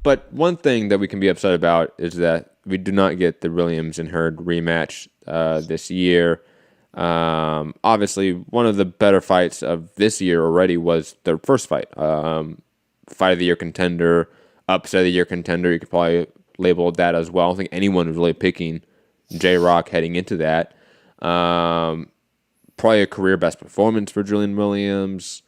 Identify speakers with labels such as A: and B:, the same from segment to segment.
A: But one thing that we can be upset about is that we do not get the Williams and Hurd rematch this year. Obviously, one of the better fights of this year already was their first fight. Fight of the year contender, upset of the year contender. You could probably label it that as well. I don't think anyone was really picking J-Rock heading into that. Probably a career best performance for Julian Williams.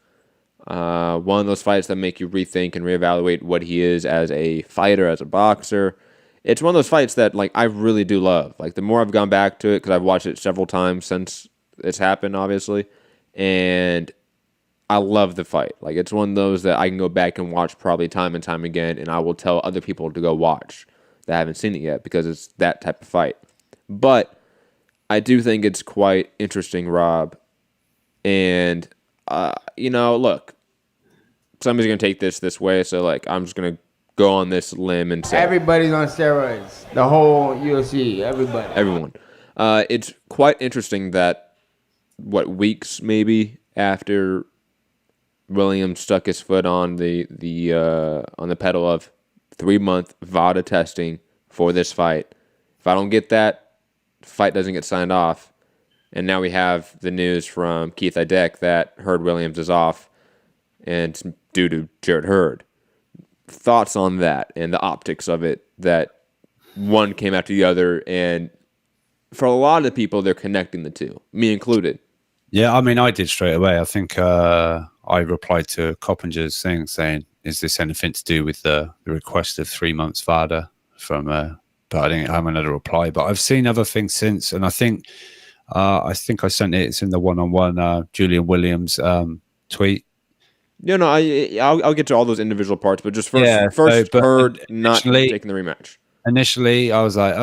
A: One of those fights that make you rethink and reevaluate what he is as a fighter, as a boxer. It's one of those fights that like I really do love. Like the more I've gone back to it, because I've watched it several times since it's happened, obviously, and I love the fight. Like it's one of those that I can go back and watch probably time and time again, and I will tell other people to go watch that haven't seen it yet because it's that type of fight. But I do think it's quite interesting, Rob. And look, somebody's gonna take this way, so like I'm just gonna go on this limb and say
B: everybody's on steroids. The whole UFC,
A: everyone. It's quite interesting that weeks maybe after Williams stuck his foot on the pedal of 3-month VADA testing for this fight. If I don't get that, the fight doesn't get signed off. And now we have the news from Keith Idek that Hurd Williams is off, and it's due to Jarrett Hurd. Thoughts on that and the optics of it, that one came after the other, and for a lot of people, they're connecting the two, me included.
C: Yeah, I mean, I did straight away. I think I replied to Coppinger's thing saying, is this anything to do with the request of 3 months VADA from, but I didn't have another reply. But I've seen other things since, and I think I sent it. It's in the one-on-one Julian Williams tweet.
A: I'll get to all those individual parts, but just first Hurd not taking the rematch.
C: Initially, I was like,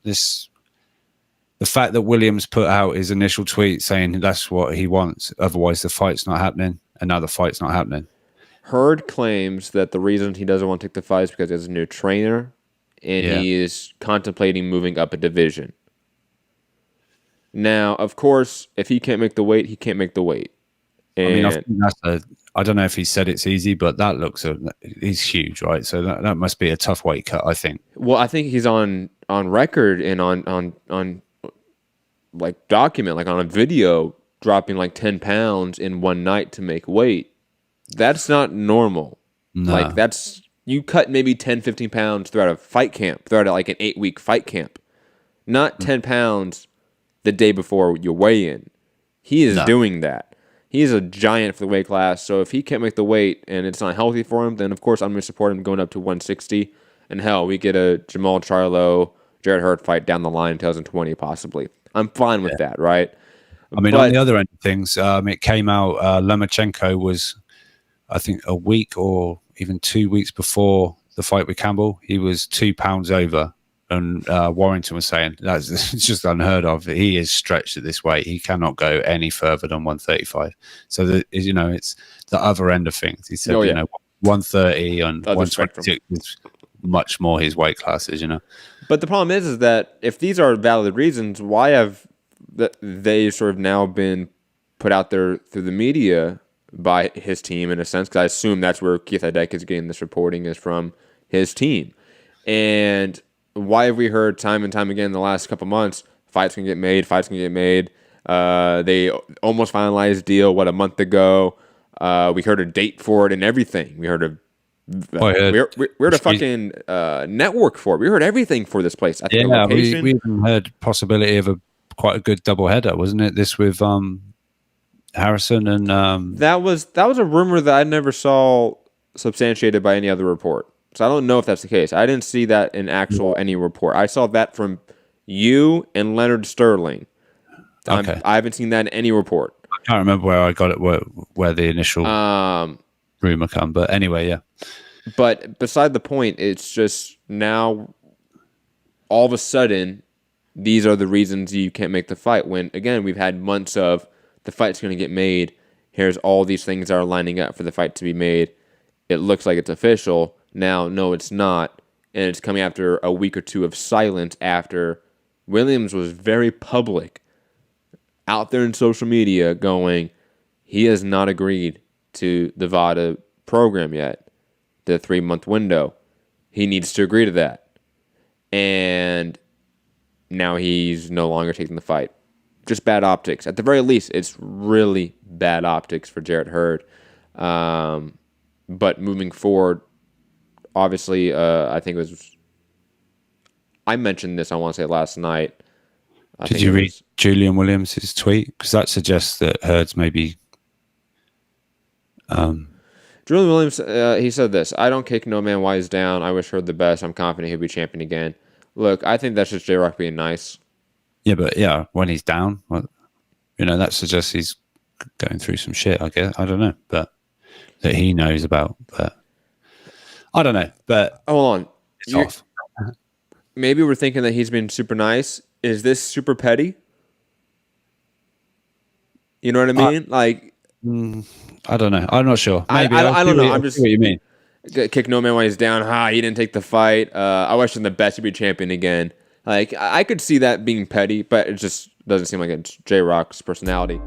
C: the fact that Williams put out his initial tweet saying that's what he wants, otherwise the fight's not happening, and now the fight's not happening.
A: Hurd claims that the reason he doesn't want to take the fight is because he has a new trainer, and he is contemplating moving up a division. Now, of course, if he can't make the weight, he can't make the weight. And
C: I mean, I don't know if he said it's easy, but that he's huge, right? So that must be a tough weight cut, I think.
A: Well, I think he's on record and on like document, like on a video, dropping like 10 pounds in one night to make weight. That's not normal.
C: No.
A: Like you cut maybe 10, 15 pounds throughout a fight camp, throughout like an 8-week fight camp. Not 10 pounds the day before your weigh-in. He is doing that. He's a giant for the weight class, so if he can't make the weight and it's not healthy for him, then of course I'm going to support him going up to 160. And hell, we get a Jamal Charlo, Jarrett Hurd fight down the line in 2020 possibly. I'm fine with that, right?
C: I mean, on the other end of things, it came out Lomachenko was, I think, a week or even 2 weeks before the fight with Campbell. He was 2 pounds over. And Warrington was saying that's just unheard of. He is stretched at this weight. He cannot go any further than 135. So it's the other end of things. He said 130 and 126 is much more his weight classes.
A: But the problem is that if these are valid reasons, why have they sort of now been put out there through the media by his team in a sense? Because I assume that's where Keith Idek is getting this reporting is from his team. And why have we heard time and time again in the last couple months, fights can get made. They almost finalized deal, a month ago. We heard a date for it and everything. We heard we heard a fucking network for it. We heard everything for this place. I think
C: we even heard possibility of quite a good doubleheader, wasn't it? This with Harrison and
A: that was a rumor that I never saw substantiated by any other report. So I don't know if that's the case. I didn't see that in any report. I saw that from you and Leonard Sterling.
C: Okay.
A: I haven't seen that in any report.
C: I can't remember where I got it, where the initial rumor come. But anyway, yeah.
A: But beside the point, it's just now all of a sudden these are the reasons you can't make the fight. When, again, we've had months of the fight's going to get made. Here's all these things that are lining up for the fight to be made. It looks like it's official. Now, no, it's not. And it's coming after a week or two of silence after Williams was very public out there in social media going, he has not agreed to the VADA program yet, the 3-month window. he needs to agree to that. And now he's no longer taking the fight. Just bad optics. At the very least, it's really bad optics for Jarrett Hurd. But moving forward, obviously, I think it was... I mentioned this, I want to say, last night.
C: Did you read Julian Williams' tweet? Because that suggests that Hurd's maybe...
A: Julian Williams, he said this: "I don't kick no man while he's down. I wish Hurd the best. I'm confident he'll be champion again." Look, I think that's just J-Rock being nice.
C: Yeah, but when he's down, well, that suggests he's going through some shit, I guess. I don't know, but that he knows about. But I don't know. But
A: hold on,
C: it's off.
A: Maybe we're thinking that he's been super nice. Is this super petty? You know what I mean?
C: I don't know. I'm not sure. Maybe.
A: I don't know. I'm just
C: what you mean.
A: Kick no man while he's down. He didn't take the fight. I wish him the best to be champion again. I could see that being petty, but it just doesn't seem like it's J-Rock's personality.